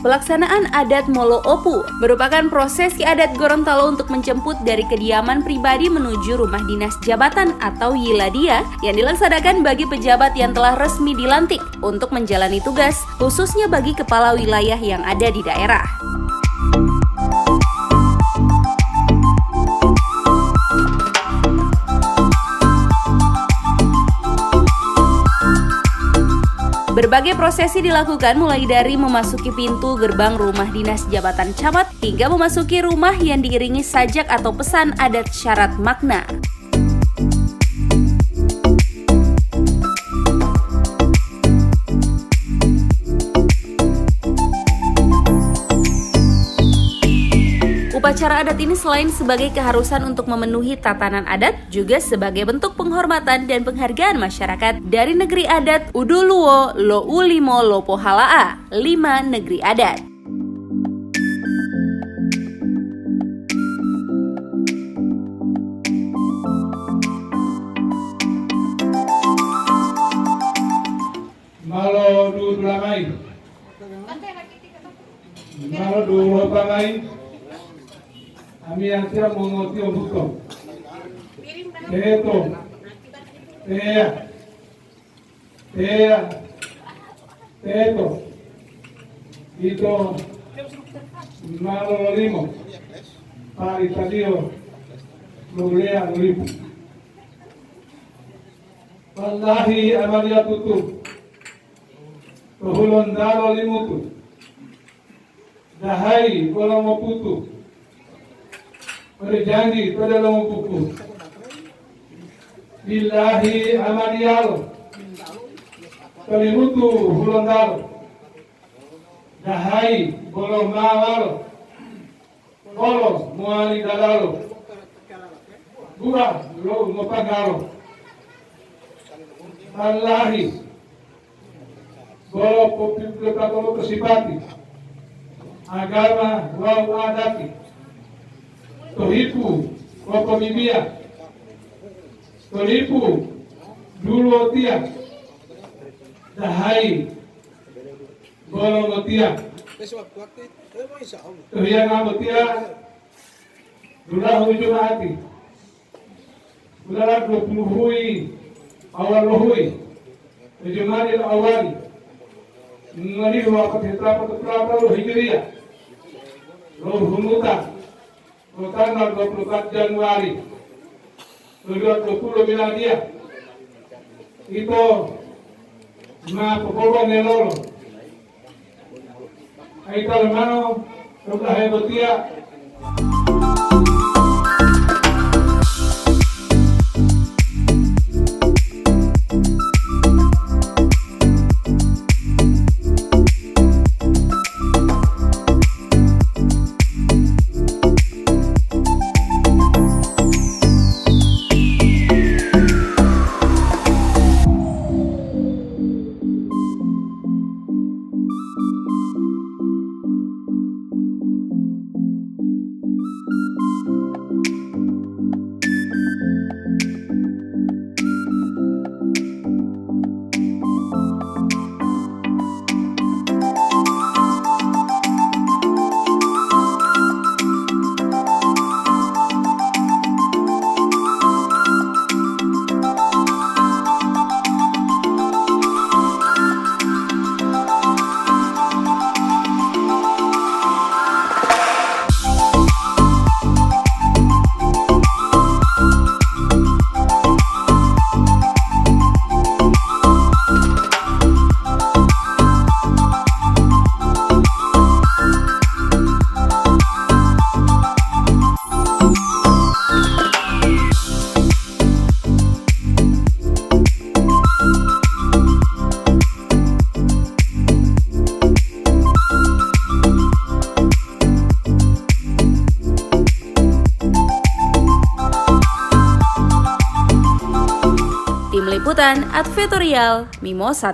Pelaksanaan adat Molo Opu merupakan prosesi adat Gorontalo untuk menjemput dari kediaman pribadi menuju rumah dinas jabatan atau Yiladia yang dilaksanakan bagi pejabat yang telah resmi dilantik untuk menjalani tugas, khususnya bagi kepala wilayah yang ada di daerah. Berbagai prosesi dilakukan mulai dari memasuki pintu gerbang rumah dinas jabatan camat hingga memasuki rumah yang diiringi sajak atau pesan adat syarat makna. Upacara adat ini selain sebagai keharusan untuk memenuhi tatanan adat, juga sebagai bentuk penghormatan dan penghargaan masyarakat dari negeri adat Uduluo Loulimo Lopohalaa, 5 negeri adat. Malo du Dulamay, Malo du Lopamay, Ami yang siap mengerti untuk Teto, Teto, itu Malo Limo, Pari Tadio, Lulea Lulipu. Wallahi amalia tutu, Tuhulon Dalo Limutu, Dahai Golamo Putu. Berjanji pada buku billahi amaliyal kalimutu hulondal dahai bolo mawal bolo muali dalalo gua lo ngopagalo wallahi bolo popiplo kesipati agama wau adati Tohipu, Wapamibia, Tohipu, Duluotia, Dahai, Golongotia, Tohiangamotia, Dulahu Jumati, Dulah 20 hui, awal hui, Jumadil awali, Ngari Wapatitra Patra Hijriah, Rohumuta, tanggal 24 Januari 2020 Miladia itu mapopoba nelolo ay kalmano roblahebotia. Tim Liputan Advertorial Mimosa.